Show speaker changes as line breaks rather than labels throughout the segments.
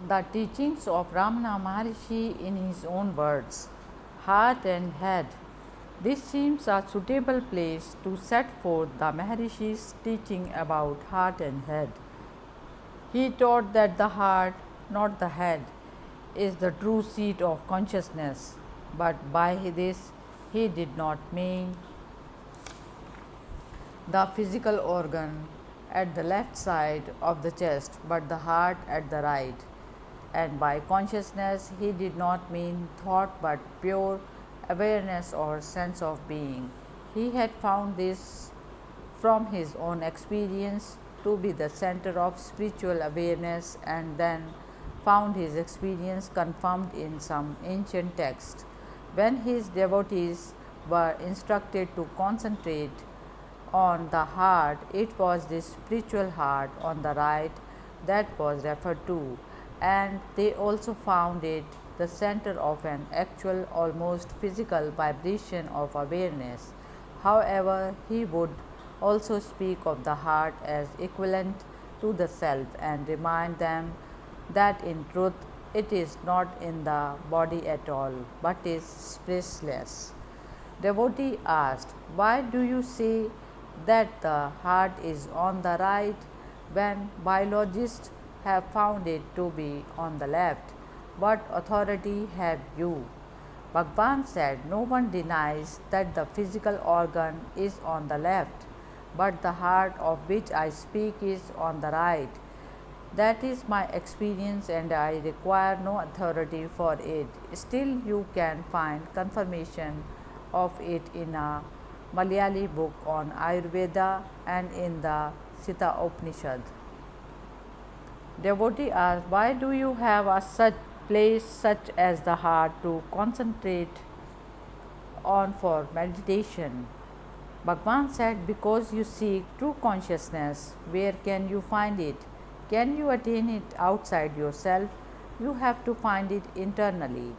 The teachings of Ramana Maharishi in his own words, heart and head. This seems a suitable place to set forth the Maharishi's teaching about heart and head. He taught that the heart, not the head, is the true seat of consciousness, but by this he did not mean the physical organ at the left side of the chest, but the heart at the right. And by consciousness, he did not mean thought but pure awareness or sense of being. He had found this from his own experience to be the center of spiritual awareness, and then found his experience confirmed in some ancient text. When his devotees were instructed to concentrate on the heart, it was the spiritual heart on the right that was referred to, and they also found it the center of an actual, almost physical vibration of awareness. However, he would also speak of the heart as equivalent to the self and remind them that in truth it is not in the body at all, but is spaceless. Devotee asked, why do you say that the heart is on the right when biologists have found it to be on the left? What authority have you? Bhagwan said, no one denies that the physical organ is on the left, but the heart of which I speak is on the right. That is my experience, and I require no authority for it. Still, you can find confirmation of it in a Malayali book on Ayurveda and in the Sita Upanishad. Devotee asked, why do you have a such place such as the heart to concentrate on for meditation? Bhagwan said, because you seek true consciousness, where can you find it? Can you attain it outside yourself? You have to find it internally.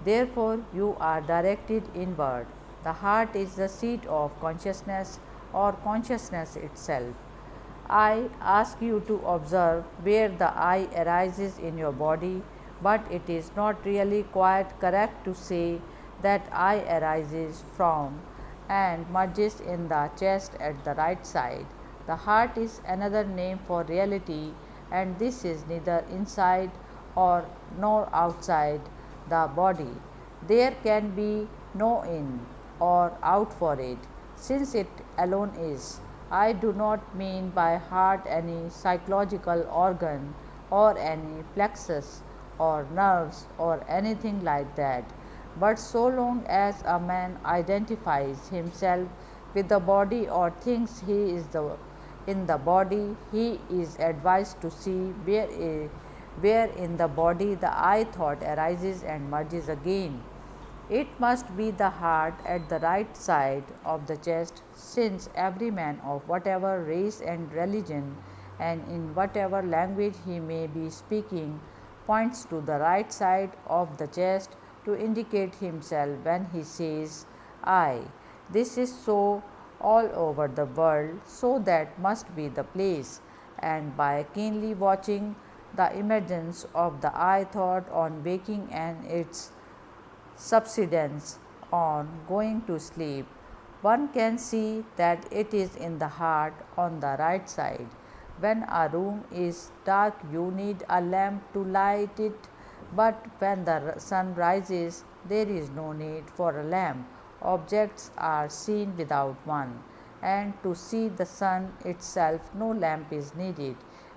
Therefore, you are directed inward. The heart is the seat of consciousness or consciousness itself. I ask you to observe where the I arises in your body, but it is not really quite correct to say that I arises from and merges in the chest at the right side. The heart is another name for reality, and this is neither inside or nor outside the body. There can be no in or out for it, since it alone is. I do not mean by heart any psychological organ or any plexus or nerves or anything like that. But so long as a man identifies himself with the body or thinks he is in the body, he is advised to see where in the body the I thought arises and merges again. It must be the heart at the right side of the chest, since every man of whatever race and religion and in whatever language he may be speaking points to the right side of the chest to indicate himself when he says I. This is so all over the world, so that must be the place. And by keenly watching the emergence of the I thought on waking and its subsidence on going to sleep, one can see that it is in the heart on the right side. When a room is dark, you need a lamp to light it, but when the sun rises, there is no need for a lamp. Objects are seen without one, and to see the sun itself, no lamp is needed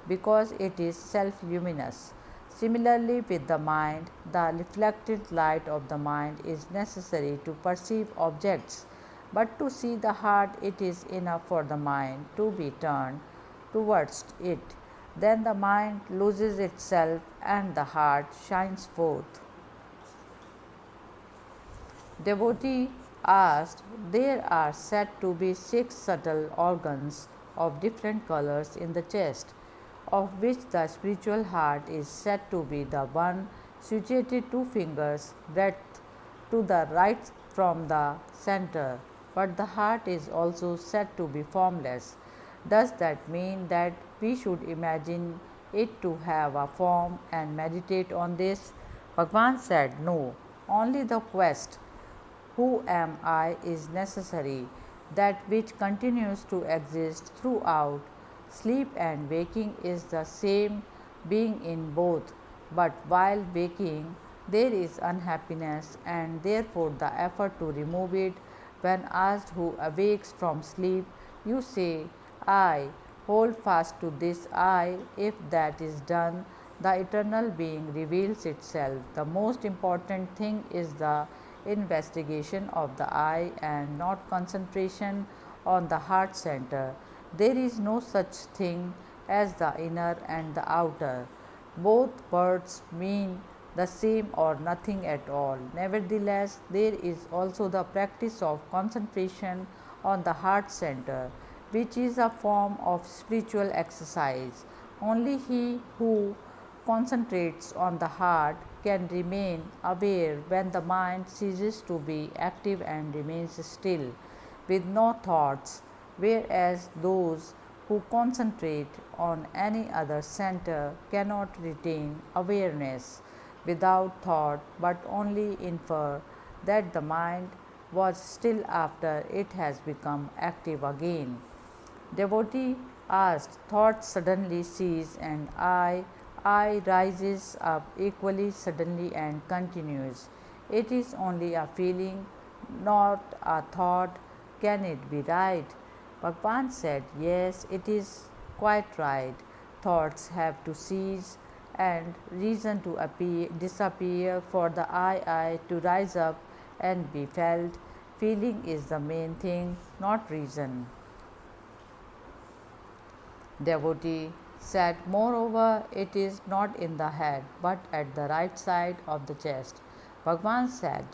because it is self luminous. Similarly, with the mind, the reflected light of the mind is necessary to perceive objects, but to see the heart, it is enough for the mind to be turned towards it. Then the mind loses itself and the heart shines forth. Devotee asked, there are said to be 6 subtle organs of different colors in the chest, of which the spiritual heart is said to be the one situated 2 fingers breadth to the right from the center, but the heart is also said to be formless. Does that mean that we should imagine it to have a form and meditate on this? Bhagwan said, no, only the quest, who am I, is necessary, that which continues to exist throughout. Sleep and waking is the same being in both, but while waking, there is unhappiness, and therefore the effort to remove it. When asked who awakes from sleep, you say, I. Hold fast to this I. If that is done, the eternal being reveals itself. The most important thing is the investigation of the I and not concentration on the heart center. There is no such thing as the inner and the outer. Both words mean the same or nothing at all. Nevertheless, there is also the practice of concentration on the heart center, which is a form of spiritual exercise. Only he who concentrates on the heart can remain aware when the mind ceases to be active and remains still with no thoughts, whereas those who concentrate on any other center cannot retain awareness without thought but only infer that the mind was still after it has become active again. Devotee asked, thought suddenly cease and I rises up equally suddenly and continues. It is only a feeling, not a thought. Can it be right? Bhagwan said, yes, it is quite right. Thoughts have to cease and reason to disappear for the I to rise up and be felt. Feeling is the main thing, not reason. Devotee said, moreover, it is not in the head but at the right side of the chest. Bhagwan said,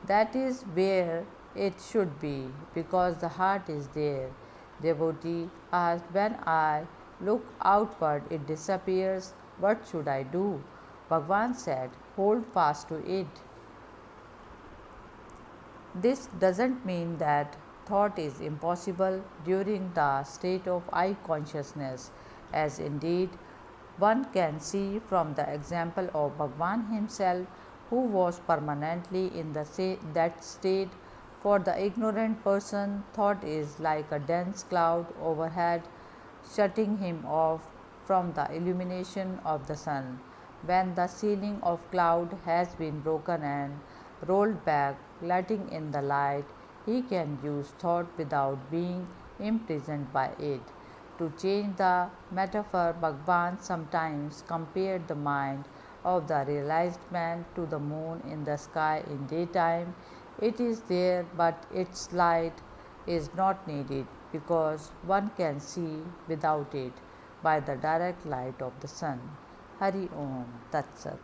that is where it should be because the heart is there. Devotee asked, when I look outward, it disappears. What should I do? Bhagwan said, hold fast to it. This doesn't mean that thought is impossible during the state of I consciousness, as indeed one can see from the example of Bhagwan himself, who was permanently in that state. For the ignorant person, thought is like a dense cloud overhead, shutting him off from the illumination of the sun. When the ceiling of cloud has been broken and rolled back, letting in the light, he can use thought without being imprisoned by it. To change the metaphor, Bhagwan sometimes compared the mind of the realized man to the moon in the sky in daytime. It is there, but its light is not needed because one can see without it by the direct light of the sun. Hari Om Tat Sat.